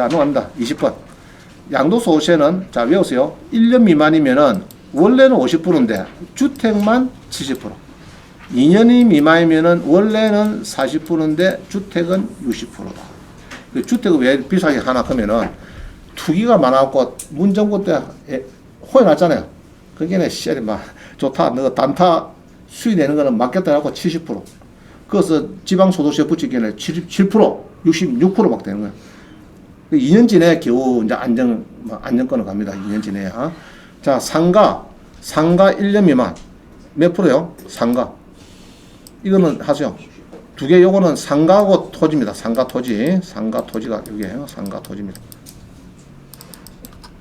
자, 넘어갑니다. 20번. 양도소득세는, 자, 외우세요. 1년 미만이면은, 원래는 50%인데, 주택만 70%. 2년이 미만이면은, 원래는 40%인데, 주택은 60%다. 주택을 왜 비싸게 하나 하면은, 투기가 많아갖고, 문정부 때 호연하잖아요. 그게 시절이 막, 좋다. 너 단타 수익 내는 거는 맞겠다 하고 70%. 그래서 지방소득세 붙이기에는 77%, 66% 되는 거예요. 2년 지내에 겨우 이제 안정권을 갑니다. 2년 지내에. 자, 상가 1년 미만. 몇 프로요? 상가. 이거는 하세요. 두 개, 요거는 상가하고 토지입니다. 상가 토지가 여기에요. 상가 토지입니다.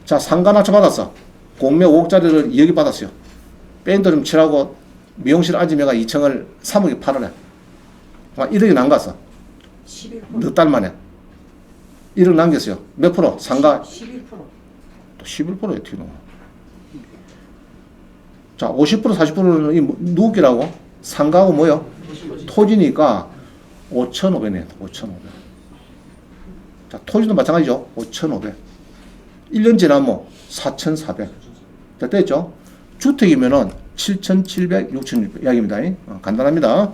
자, 상가 낙찰 받았어. 공매 5억짜리를 2억이 받았어요. 페인트 좀 칠하고 미용실 앉으면가 2층을 3억에 팔아내. 1억이 남갔어. 11%. 몇 달 만에. 1억 남겼어요. 몇 프로? 상가? 11%. 또 11%에 어떻게 나와? 자, 50%, 40%는 누구 끼라고? 상가하고 뭐요? 토지니까 5,500네. 5,500. 자, 토지도 마찬가지죠. 5,500. 1년 지나면 4,400. 자, 됐죠? 주택이면은 7,700, 6,600 이야기입니다. 간단합니다.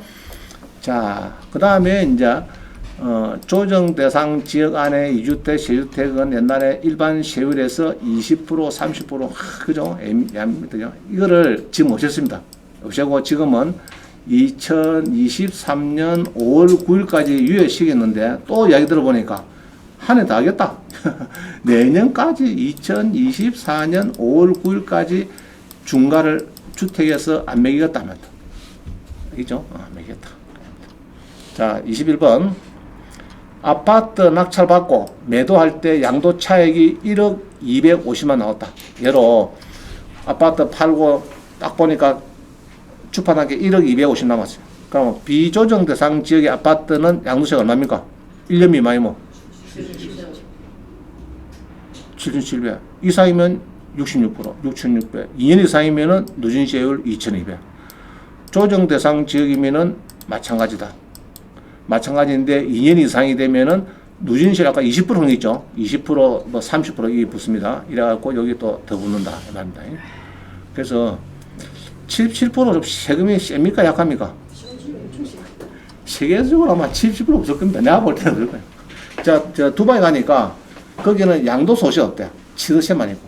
자, 그 다음에 이제 조정 대상 지역 안에 2주택, 세주택은 옛날에 일반 세율에서 20%, 30%, 그죠? 애매합니다. 이거를 지금 없앴습니다. 없애고 지금은 2023년 5월 9일까지 유예시켰는데 또 이야기 들어보니까 한 해 더 하겠다. 내년까지 2024년 5월 9일까지 중과를 주택에서 안 매기겠다 하면 알겠죠? 안 매기겠다. 자, 21번. 아파트 낙찰 받고 매도할 때 양도 차익이 1억 250만 나왔다. 예로 아파트 팔고 딱 보니까 주판한 게 1억 250 남았어요. 그럼 비조정 대상 지역의 아파트는 양도세가 얼마입니까? 1년 미만이면 7,700. 이상이면 66%, 6,600. 2년 이상이면은 누진세율 2,200. 조정 대상 지역이면은 마찬가지다. 마찬가지인데 2년 이상이 되면은 누진세율 아까 20%는 있죠. 20% 뭐 30% 이게 붙습니다. 이래갖고 여기 또 더 붙는다. 이 말입니다. 그래서 77%좀 세금이 셉니까? 약합니까? 세계적으로 아마 70% 없을 겁니다. 내가 볼 때는 그럴 거예요. 자, 두바이 가니까 거기는 양도소득세 없대. 취득세만 있고.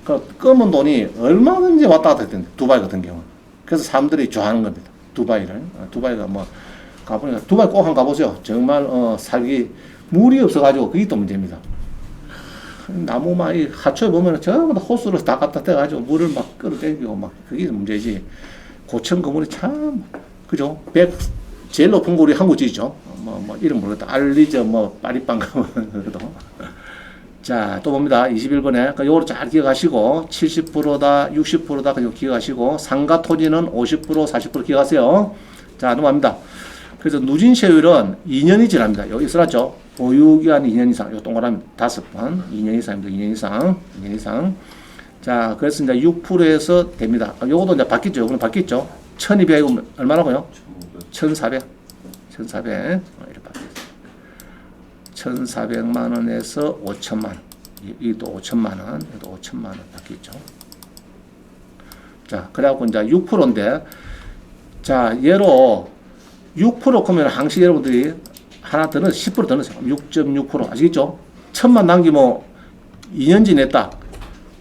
그 검은 돈이 얼마든지 왔다 갔다 했던데, 두바이 같은 경우는. 그래서 사람들이 좋아하는 겁니다. 두바이를. 두바이가 뭐, 가보니까, 두바이 꼭 한번 가보세요. 정말, 살기, 물이 없어가지고, 그게 또 문제입니다. 나무만, 이 하초에 보면 전부 다 호수를 다 갖다 대가지고, 물을 막 끌어당기고, 막, 그게 문제지. 고층 건물이 참, 그죠? 제일 높은 거 우리 한국 지죠. 이름 모르겠다. 알리저, 파리빵 가면, 그래도. 자, 또 봅니다. 21번에. 요거를 잘 기억하시고, 70%다, 60%다, 그거 기억하시고, 상가 토지는 50%, 40% 기억하세요. 자, 넘어갑니다. 그래서 누진세율은 2년이 지납니다. 여기 써놨죠? 보유기한 2년 이상. 요 동그라미 5번. 2년 이상입니다. 2년 이상. 2년 이상. 자, 그래서 이제 6%에서 됩니다. 요것도 이제 바뀌었죠. 요거는 바뀌었죠. 1200은 얼마라고요? 1400. 1400. 이렇게 바뀌었어요. 1,400만 원에서 5천만 원. 이도 5천만 원. 이도 5천만 원 바뀌었죠. 자, 그래갖고 이제 6%인데, 자, 예로 6% 그러면 항시 여러분들이 하나 더 넣어서 10% 더 넣으세요. 6.6%. 아시겠죠? 1,000만 남기면 2년 지냈다.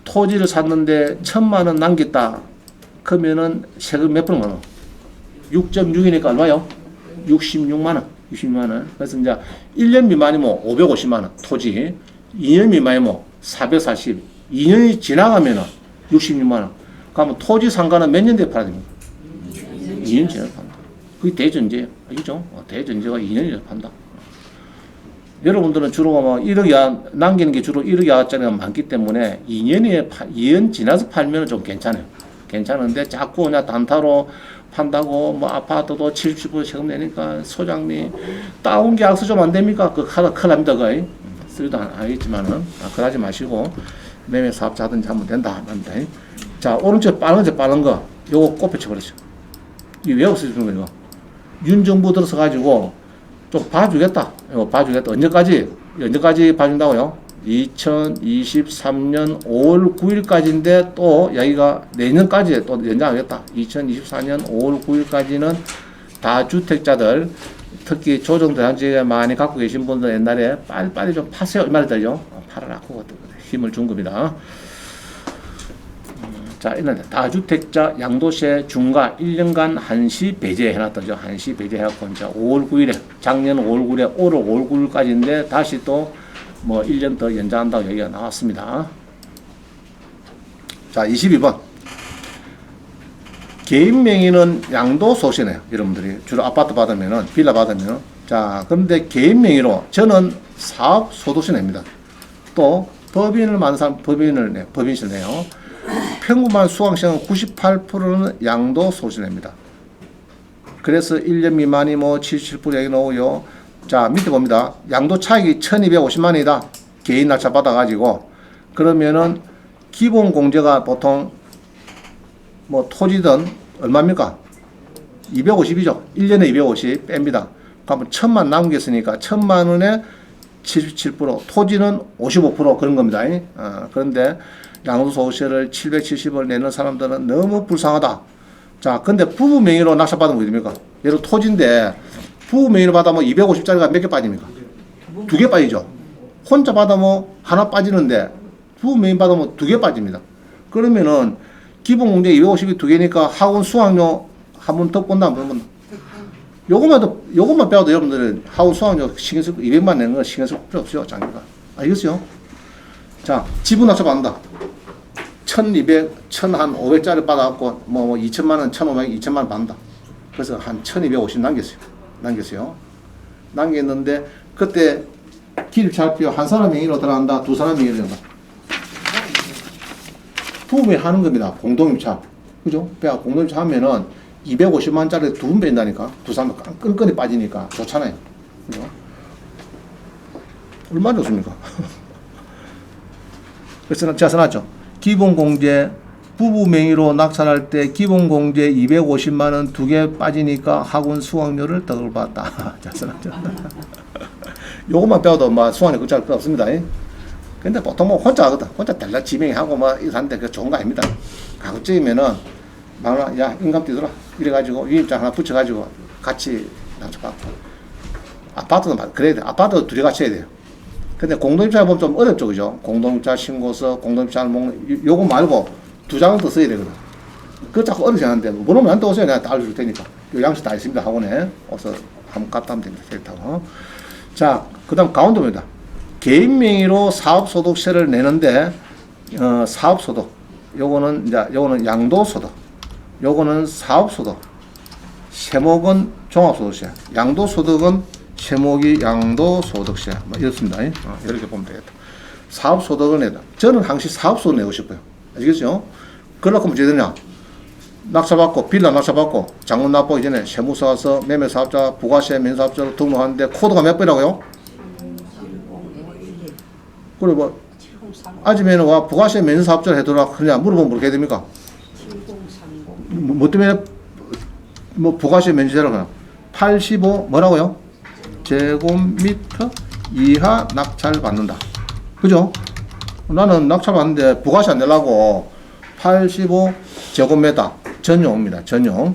토지를 샀는데 1,000만 원 남겼다. 그러면은 세금 몇 프로 넣어? 6.6이니까 얼마요? 66만 원. 60만 원. 그래서 이제 1년 미만이면 550만 원 토지, 2년 미만이면 440, 2년이 지나가면은 66만 원. 그러면 토지 상가는 몇 년 뒤에 팔아야 됩니까? 2년 지나서 판다. 그게 대전제예요. 알겠죠? 대전제가 2년 뒤에 판다. 여러분들은 주로 뭐 1억 이하, 남기는 게 주로 1억 이하짜리가 많기 때문에 2년 지나서 팔면 좀 괜찮아요. 괜찮은데 자꾸 그냥 단타로 판다고 뭐 아파트도 70% 세금 내니까 소장님 다운 계약서 좀 안 됩니까? 그 큰일 납니다. 그거 쓰지도 않겠지만은 그러지 마시고 매매 사업자 하든지 하면 된다. 자, 오른쪽 빠른 거 요거 꼭 붙여버렸어요. 이게 왜 없어지는 거예요? 윤정부 들어서 가지고 좀 봐주겠다. 이거 봐주겠다. 언제까지? 언제까지 봐준다고요? 2023년 5월 9일까지인데 또 여기가 내년까지 또 연장하겠다. 2024년 5월 9일까지는 다주택자들 특히 조정대상지에 많이 갖고 계신 분들 옛날에 빨리빨리 좀 파세요. 이 말이죠. 팔아라고 힘을 준 겁니다. 자, 이런 다주택자 양도세 중과 1년간 한시 배제 해놨더죠. 한시 배제 해갖고 이제 5월 9일에 작년 5월 9일에 올해 5월 9일까지인데 다시 또 뭐 1년 더 연장한다고 얘기가 나왔습니다. 자, 22번. 개인 명의는 양도소득세네요. 여러분들이 주로 아파트 받으면은 빌라 받으면은 자, 그런데 개인 명의로 저는 사업소득세 냅니다. 또 법인을 만든 사람 법인세 내요. 평균만 수강시간 98%는 양도소득세 냅니다. 그래서 1년 미만이 뭐 77% 여기 나오고요. 자, 밑에 봅니다. 양도 차익이 1250만이다. 개인 낙찰 받아가지고. 그러면은 기본 공제가 보통 뭐 토지든 얼마입니까? 250이죠. 1년에 250 뺍니다. 그러면 1000만 남겼으니까 1000만 원에 77%, 토지는 55% 그런 겁니다. 그런데 양도소득세를 770을 내는 사람들은 너무 불쌍하다. 자, 근데 부부 명의로 낙찰받으면 어떻게 됩니까? 예를 들어 토지인데 부부 명의로 받으면 250짜리가 몇 개 빠집니까? 2개 빠지죠. 혼자 받으면 하나 빠지는데 부부 명의 받으면 2개 빠집니다. 그러면은 기본 공제 250이 2개니까 학원 수강료 한 번 더 꼰다 안 본다. 요것만 빼도 여러분들은 학원 수강료 신경 쓸 200만 내는 거 신경 쓸 필요 없어요. 장기가. 알겠어요? 자, 지분 낙찰 받는다. 1200, 1500짜리 받아갖고 뭐 2천만 원, 1500, 2천만 원 받는다. 그래서 한 1250 남겼어요. 남겼는데 그때 기립찰표 한 사람 명의로 들어간다, 두 사람 명의로 들어간다. 부부에 하는 겁니다. 공동입찰. 그죠? 공동입찰 하면은 250만짜리 두 분 뺀다니까. 두 사람 끈끈이 빠지니까 좋잖아요. 그죠? 얼마나 좋습니까? 그래서 제가 써놨죠. 기본공제 부부 명의로 낙찰할 때 기본공제 250만 원 2개 빠지니까 학원 수강료를 더 받았다. 자, 써놨죠. 요것만 빼도 뭐 수강료 걱정할 거 없습니다. 근데 보통 뭐 혼자 하거든. 혼자 달라 지명하고 뭐 이거 하는데 그 좋은 거 아닙니다. 가급적이면은 막 야 인감 띄더라 이래가지고 유임장 하나 붙여가지고 같이 낙찰받고 아파트도 그래야 돼. 아파트도 둘이 같이 해야 돼요. 근데 공동입찰 보면 좀 어렵죠, 그죠? 공동입찰 신고서, 공동입찰 요거 말고 두 장을 더 써야 되거든. 그거 자꾸 어렵지 않은데 물으면 나한테 오세요. 내가 다 알려줄 테니까. 요 양식 다 있습니다. 학원에 어서 한번 갔다 하면 됩니다. 캐릭터고. 자, 그 다음 가운데입니다. 개인 명의로 사업소득세를 내는데 사업소득 요거는 양도소득, 요거는 사업소득, 세목은 종합소득세, 양도소득은 세목이 양도소득세 뭐 이렇습니다. 이렇게 보면 되겠다. 사업소득을 내다. 저는 항상 사업소득 내고 싶어요. 아시겠죠? 그러려고 하면 어떻게 되냐? 낙찰받고 빌라 낙찰받고 장문 납부 이전에 세무서 와서 매매사업자 부가세 면사업자로 등록하는데 코드가 몇 번이라고요? 그리고 아침에는 와 부가세 면사업자를 해두라 그냥 물어보면 어떻게 됩니까? 뭐 때문에 뭐 부가세 면제라고 하나? 85 뭐라고요? 제곱미터 이하 낙찰 받는다. 그죠? 나는 낙찰 받는데 부가세 안 내려고 85 제곱미터 전용입니다. 전용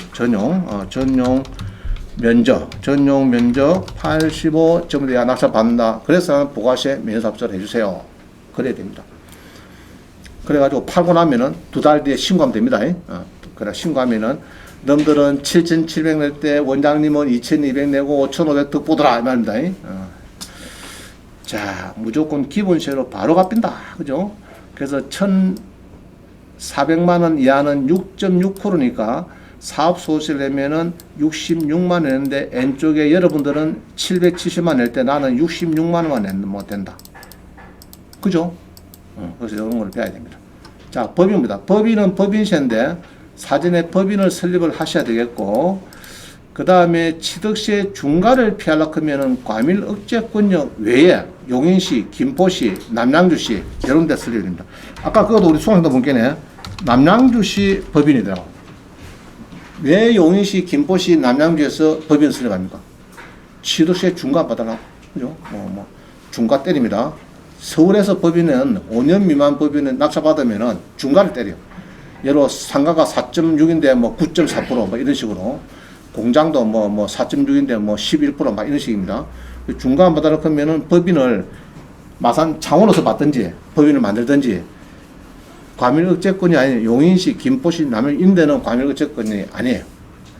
면적 85 제곱미터 이하 낙찰 받는다. 그래서 부가세 면사업자를 해주세요. 그래야 됩니다. 그래가지고 팔고 나면은 2달 뒤에 신고하면 됩니다. 그래 신고하면은 너희들은 7,700 낼 때 원장님은 2,200 내고 5,500 더 보더라 이 말입니다. 자, 무조건 기본세로 바로 갚인다. 그죠? 그래서 1,400만 원 이하는 6.6%니까 사업소득세를 내면은 66만 원 내는데 N쪽에 여러분들은 770만 낼 때 나는 66만 원만 내면 못 된다. 그죠? 그래서 이런 걸 배워야 됩니다. 자, 법인입니다. 법인은 법인세인데 사전에 법인을 설립을 하셔야 되겠고, 그 다음에 취득세 중과를 피하려고 하면은 과밀 억제권역 외에 용인시, 김포시, 남양주시 이런 데 설립이 됩니다. 아까 그것도 우리 수강생도 본게네. 남양주시 법인이더라고. 왜 용인시, 김포시, 남양주에서 법인 설립합니까? 취득세 중과 받아라. 그죠? 중과 때립니다. 서울에서 법인은 5년 미만 법인은 낙찰받으면은 중과를 때려. 예로 상가가 4.6인데 뭐 9.4%뭐 이런 식으로, 공장도 뭐 4.6인데 뭐 11%막 이런 식입니다. 중과 안 받아라 그러면은 법인을 마산 창원에서 받든지 법인을 만들든지, 과밀억제권이 아닌 용인시, 김포시, 남양 인대는 과밀억제권이 아니에요.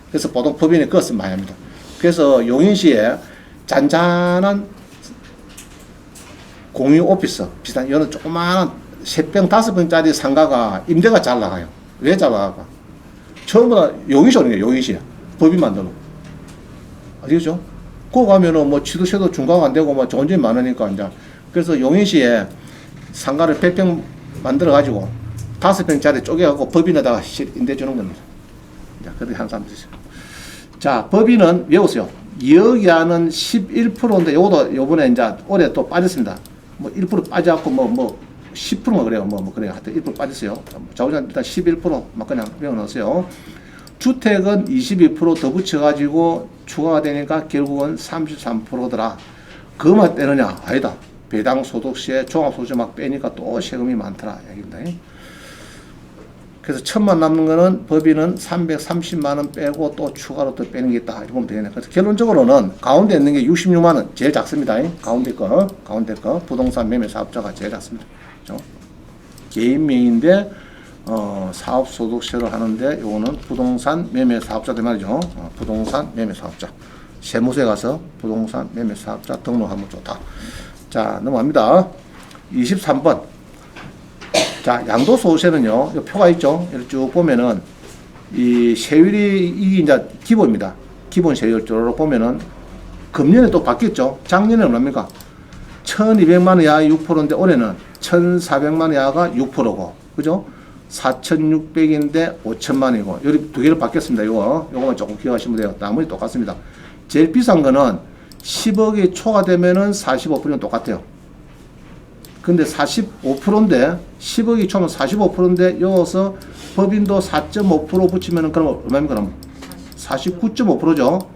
그래서 보통 법인이 그것을 많이 합니다. 그래서 용인시에 잔잔한 공유 오피스 비슷한 이런 조그마한 3평 5평짜리 상가가 임대가 잘 나가요. 왜 잘 나갈까? 처음보다 용인시 오는 거예요. 용인시에 법인 만들어. 아시겠죠? 그거 가면은 뭐 취득세도 중과가 안 되고 뭐 좋은 점이 많으니까 이제. 그래서 용인시에 상가를 100평 만들어 가지고 5평짜리 쪼개갖고 법인에다가 임대 주는 겁니다. 자, 그렇게 하는 사람들이 있어요. 자, 법인은 외우세요. 2억 이하는 11%인데 요것도 요번에 이제 올해 또 빠졌습니다. 뭐 1% 빠져갖고 뭐 10%가 그래요. 뭐 그래요. 하여튼 1% 빠졌어요. 자우자 일단 11%막 그냥 외워놓으세요. 주택은 22%더 붙여가지고 추가가 되니까 결국은 33%더라. 그것만 떼느냐? 아니다. 배당 소득세, 종합소득세 막 빼니까 또 세금이 많더라. 얘기입니다. 그래서 1,000만 남는 거는 법인은 330만 원 빼고 또 추가로 또 빼는 게 있다. 이렇게 보면 되겠네. 그래서 결론적으로는 가운데 있는 게 66만 원 제일 작습니다. 가운데 거 부동산 매매 사업자가 제일 작습니다. 그렇죠? 개인 명의인데 사업 소득세를 하는데 요거는 부동산 매매 사업자들 말이죠. 부동산 매매 사업자. 세무서에 가서 부동산 매매 사업자 등록하면 좋다. 자, 넘어갑니다. 23번. 자, 양도소득세는요, 요 표가 있죠. 이렇게 쭉 보면은, 이 세율이, 이게 이제 기본입니다. 기본 세율적으로 보면은, 금년에 또 바뀌었죠. 작년에는 얼마입니까? 1200만 원 이하 6%인데, 올해는 1400만 원 이하가 6%고, 그죠? 4600인데 5000만 원이고, 여기 두 개로 바뀌었습니다. 요거만 조금 기억하시면 돼요. 나머지 똑같습니다. 제일 비싼 거는 10억이 초과되면은 45%는 똑같아요. 근데 45%인데 10억이 초면 45%인데 여기서 법인도 4.5% 붙이면은 그럼 얼마입니까? 그럼 49.5%죠.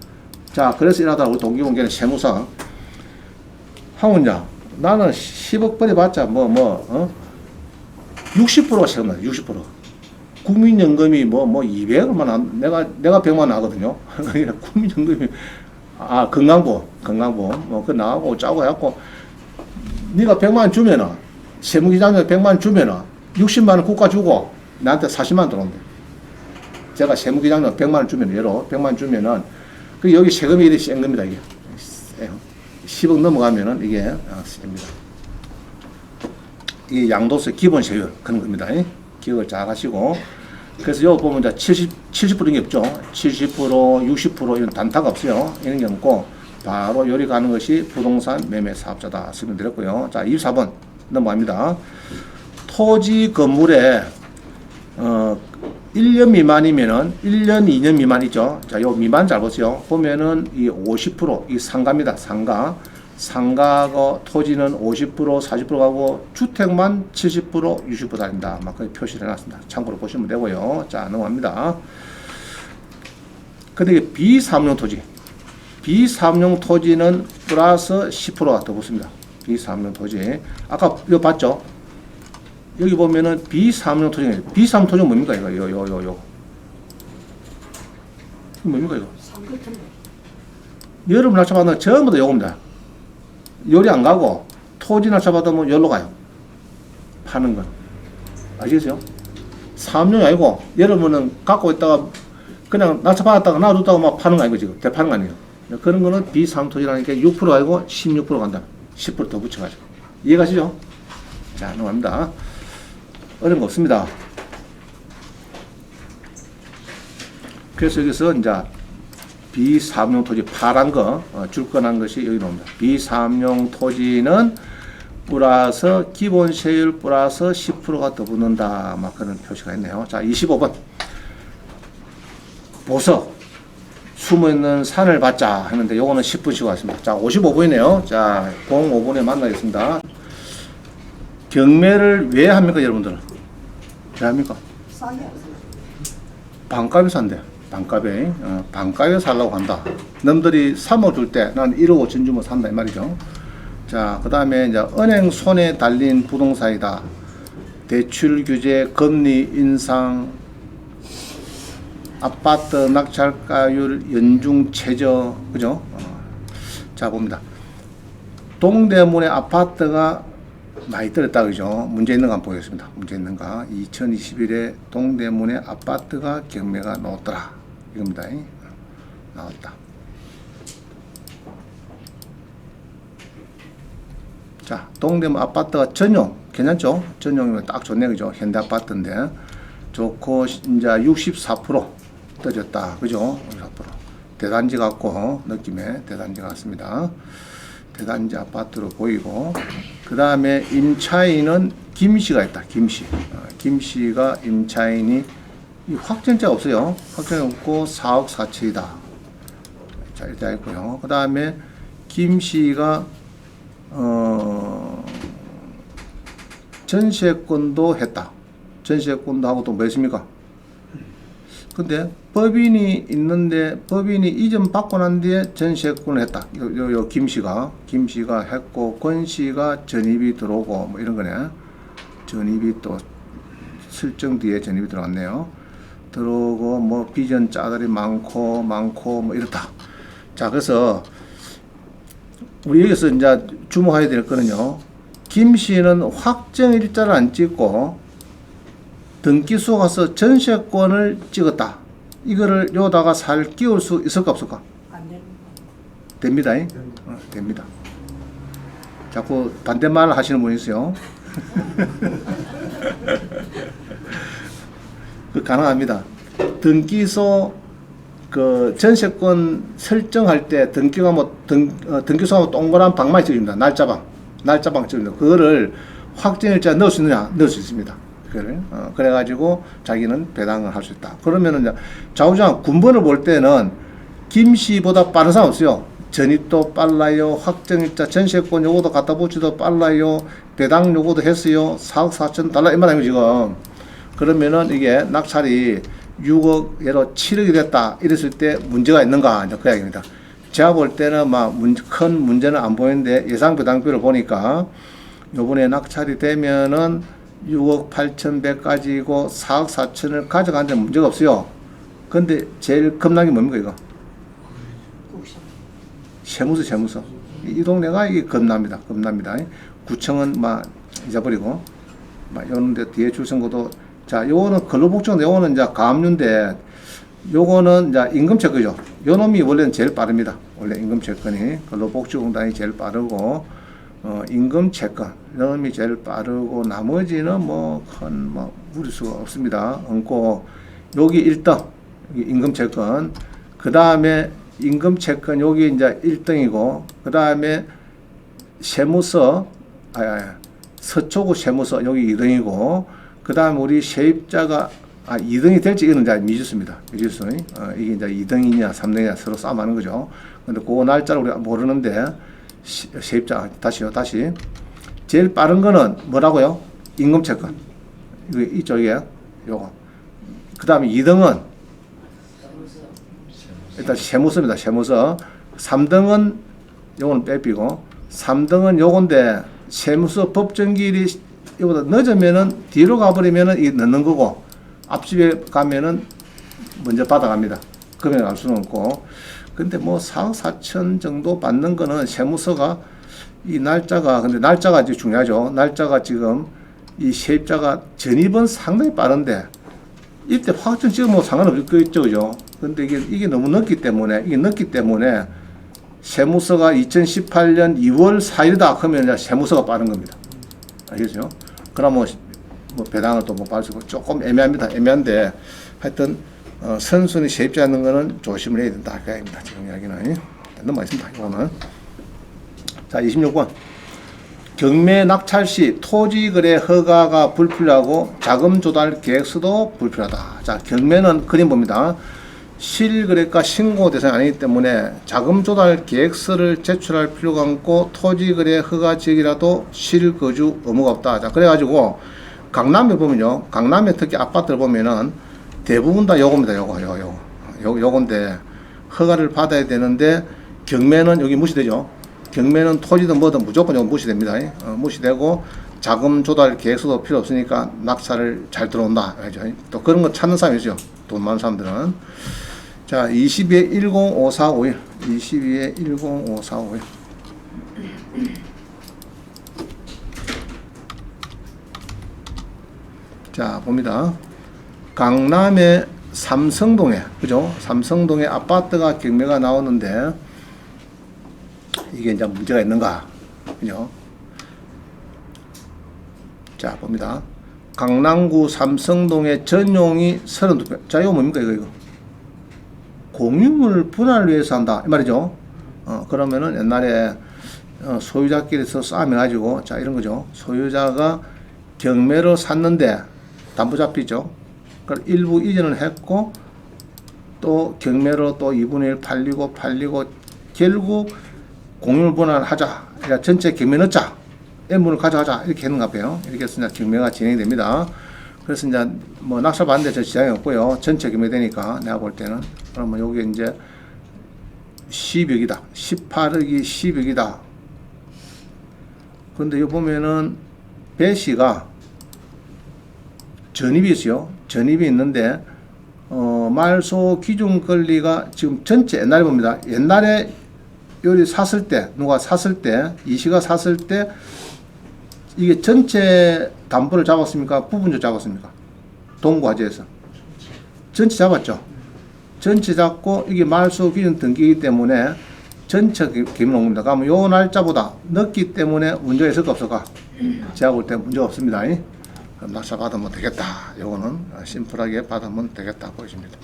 자, 그래서 이러다 우리 동기공개는 세무상 황원자 나는 10억 벌이 봤자 60%가 세금 나요. 60%. 국민연금이 200억만 내가 100만 나거든요. 국민연금이 건강보험 그거 나가고 짜고 해갖고 네가 100만 원 주면은, 세무기장에 100만 원 주면은, 60만 원 국가 주고, 나한테 40만 원 들어온대. 제가 세무기장에 100만 원 주면, 예로 100만 원 주면은, 그 여기 세금이 이렇게 센 겁니다, 이게. 10억 넘어가면은 이게 셉니다. 이게 양도세 기본 세율, 그런 겁니다. 기억을 잘 하시고. 그래서 여기 보면 이제 70%인 게 없죠. 70%, 60% 이런 단타가 없어요. 이런 게 없고, 바로 요리 가는 것이 부동산 매매 사업자다 설명드렸고요. 자, 24번 넘어갑니다. 토지 건물에 1년 미만이면은 1년 2년 미만이죠. 자, 요 미만 잘 보세요. 보면은 이 50% 이 상가입니다. 상가고 토지는 50% 40% 가고 주택만 70% 60% 다닌다. 막 거기 표시를 해놨습니다. 참고로 보시면 되고요. 자, 넘어갑니다. 근데 이게 비사업용 토지. 비사업용 토지는 플러스 10%가 더 붙습니다. 비사업용 토지. 아까 이거 봤죠? 여기 보면은 비사업용 토지. 비사업용 토지는 뭡니까? 이거. 뭡니까, 이거? 여름 낙찰받으면 전부 다 요겁니다. 요리 안 가고 토지 낙찰받으면 여기로 가요. 파는 건. 아시겠어요? 사업용이 아니고 여러분은 갖고 있다가 그냥 낙찰받았다가 놔뒀다가 막 파는 거 아니고 지금. 대파는 거 아니에요. 그런 거는 비상토지라니까 6% 아니고 16% 간다. 10% 더 붙여가지고. 이해가시죠? 자, 넘어갑니다. 어려운 거 없습니다. 그래서 여기서 이제 비사업용 토지 파란 거, 줄건한 것이 여기 나옵니다. 비사업용 토지는 플러스 기본 세율 플러스 10%가 더 붙는다. 막 그런 표시가 있네요. 자, 25번. 보석. 숨어있는 산을 받자 했는데 요거는 10분 쉬고 왔습니다. 자, 55분이네요. 자, 05분에 만나겠습니다. 경매를 왜 합니까, 여러분들은? 왜 합니까? 반값에 산대. 반값에 살라고 한다. 남들이 3억 줄 때 난 1억 5천 주면 산다 이 말이죠. 자, 그 다음에 이제 은행 손에 달린 부동산이다. 대출 규제, 금리 인상, 아파트 낙찰가율 연중 최저, 그죠? 자, 봅니다. 동대문의 아파트가 많이 떨었다, 그죠? 문제 있는 거 한번 보겠습니다. 문제 있는가? 2021에 동대문의 아파트가 경매가 나왔더라. 이겁니다. 나왔다. 자, 동대문 아파트가 전용, 괜찮죠? 전용이면 딱 좋네, 그죠? 현대 아파트인데. 좋고, 이제 64% 떠졌다. 그죠? 64%. 대단지 같고, 느낌에 대단지 같습니다. 대단지 아파트로 보이고, 그 다음에 임차인은 김씨가 있다. 김씨. 김씨가 임차인이 확정자가 없어요. 확정이 없고 4억 4천이다. 자, 이렇게 있고요. 그 다음에 김씨가 전세권도 했다. 전세권도 하고 또 뭐 있습니까? 근데 법인이 있는데 법인이 이전 받고 난 뒤에 전세권을 했다. 요 김씨가 했고 권씨가 전입이 들어오고 뭐 이런 거네. 전입이 또 설정 뒤에 전입이 들어왔네요. 들어오고 뭐 비전 자들이 많고 뭐 이렇다. 자, 그래서 우리 여기서 이제 주목해야 될 거는요. 김씨는 확정 일자를 안 찍고 등기소 가서 전세권을 찍었다. 이거를 요다가 살 끼울 수 있을까 없을까? 안 됩니다. 됩니다. 됩니다. 자꾸 반대말 하시는 분이 있어요. 그 가능합니다. 등기소 그 전세권 설정할 때 등기가 등기소하고 동그란 방만 찍습니다. 날짜방 찍습니다. 그거를 확정일자 넣을 수 있느냐? 넣을 수 있습니다. 그거를 그래가지고 자기는 배당을 할 수 있다. 그러면은 이제 좌우장 군번을 볼 때는 김씨보다 빠른 사람 없어요. 전입도 빨라요. 확정일자 전세권 요거도 갖다 붙이도 빨라요. 배당 요거도 했어요. 4억 4천 달러 이만하면 지금. 그러면은 이게 낙찰이 6억 예로 7억이 됐다 이랬을 때 문제가 있는가 이제 그 이야기입니다. 제가 볼 때는 막 큰 문제는 안 보이는데 예상 배당비를 보니까 요번에 낙찰이 되면은 6억 8,100까지고 4억 4천을 가져가는데 문제가 없어요. 근데 제일 겁난 게 뭡니까 이거? 세무서. 이 동네가 이게 겁납니다. 구청은 막 잊어버리고 막 요런데 뒤에 줄 선 것도 자, 요거는 근로복지인데 요거는 이제 가압류인데 요거는 이제 임금채권이죠. 요 놈이 원래는 제일 빠릅니다. 원래 임금채권이 근로복지공단이 제일 빠르고 임금채권 요 놈이 제일 빠르고 나머지는 뭐 큰 뭐 무리수가 없습니다. 없고 여기 1등 임금채권 그 다음에 임금채권 여기 이제 1등이고 그 다음에 세무서 서초구 세무서 여기 2등이고 그 다음 우리 세입자가 2등이 될지 이거는 이제 미지수입니다. 미지수. 이게 이제 2등이냐 3등이냐 서로 싸움하는 거죠. 근데 그 날짜를 우리가 모르는데 세입자 다시 제일 빠른 거는 뭐라고요? 임금채권. 이쪽에 요거. 그 다음에 2등은 일단 세무서입니다. 세무서. 3등은 요거는 빼피고 3등은 요건데 세무서 법정기일이 이거보다 늦으면은 뒤로 가버리면은 이 넣는 거고 앞집에 가면은 먼저 받아갑니다. 금액 알 수는 없고 근데 뭐 4억 4천 정도 받는 거는 세무서가 이 날짜가 근데 날짜가 아주 중요하죠. 날짜가 지금 이 세입자가 전입은 상당히 빠른데 이때 확정 찍으면 상관없겠죠, 그죠? 근데 이게 너무 늦기 때문에 세무서가 2018년 2월 4일이다 하면 이제 세무서가 빠른 겁니다. 알겠죠? 그럼 뭐 배당을 또 못 받을 수 있고 조금 애매한데 하여튼 선순위 세입자 하는 거는 조심을 해야 된다. 그 얘기입니다. 지금 이야기는 넘어가겠습니다. 이거는 자 26번 경매 낙찰 시 토지 거래 허가가 불필요하고 자금 조달 계획서도 불필요하다. 자 경매는 그림 봅니다. 실거래가 신고 대상이 아니기 때문에 자금 조달 계획서를 제출할 필요가 없고 토지 거래 허가 지역이라도 실거주 의무가 없다. 자 그래가지고 강남에 보면요, 강남에 특히 아파트를 보면은 대부분 다 요겁니다. 요건데 허가를 받아야 되는데 경매는 여기 무시되죠. 경매는 토지든 뭐든 무조건 이거 무시됩니다. 무시되고 자금 조달 계획서도 필요 없으니까 낙찰을 잘 들어온다. 알죠? 또 그런 거 찾는 사람이죠. 돈 많은 사람들은. 자, 22에 105451. 22에 105451. 자, 봅니다. 강남의 삼성동에, 그죠? 삼성동에 아파트가 경매가 나오는데, 이게 이제 문제가 있는가? 그죠? 자, 봅니다. 강남구 삼성동의 전용이 32평. 자, 이거 뭡니까, 이거? 공유물 분할을 위해서 한다. 이 말이죠. 그러면은 옛날에 소유자끼리서 싸움해가지고, 자, 이런 거죠. 소유자가 경매로 샀는데, 담보 잡히죠. 그걸 일부 이전을 했고, 또 경매로 또 2분의 1 팔리고, 결국 공유물 분할하자. 그러니까 전체 경매 넣자. M분을 가져가자. 이렇게 했는가 봐요. 이렇게 해서 이제 경매가 진행이 됩니다. 그래서 이제 뭐 낙찰 받는데 저 지장이 없고요. 전체 경매 되니까 내가 볼 때는. 그러면 요게 이제 10억이다. 18억이 10억이다. 근데 요 보면은 배시가 전입이 있어요. 전입이 있는데, 말소 기준 권리가 지금 전체 옛날에 봅니다. 옛날에 요리 샀을 때, 누가 샀을 때, 이시가 샀을 때, 이게 전체 담보를 잡았습니까? 부분적 잡았습니까? 동구화재에서. 전체 잡았죠. 전체 잡고, 이게 말소 기준 등기이기 때문에 전체 기밀 온 겁니다. 그러면 요 날짜보다 늦기 때문에 문제가 있을까 없을까? 제가 볼 때 문제가 없습니다. 그럼 낙찰 받으면 되겠다. 요거는 심플하게 받으면 되겠다 보여집니다.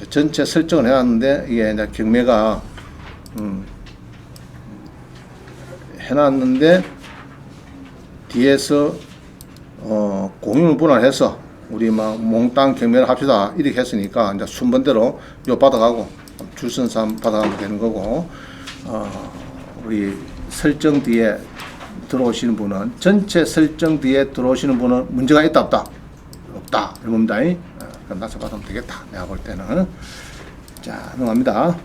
전체 설정을 해놨는데 이게 이제 경매가 해놨는데 뒤에서 공유물 분할해서 우리 막 몽땅 경매를 합시다 이렇게 했으니까 이제 순번대로 요 받아가고 줄 서는 사람 받아가면 되는 거고 우리 설정 뒤에 들어오시는 분은 전체 설정 뒤에 들어오시는 분은 문제가 있다 없다? 없다 이런 겁니다. 그럼 낙찰 받으면 되겠다 내가 볼 때는. 자, 넘어갑니다.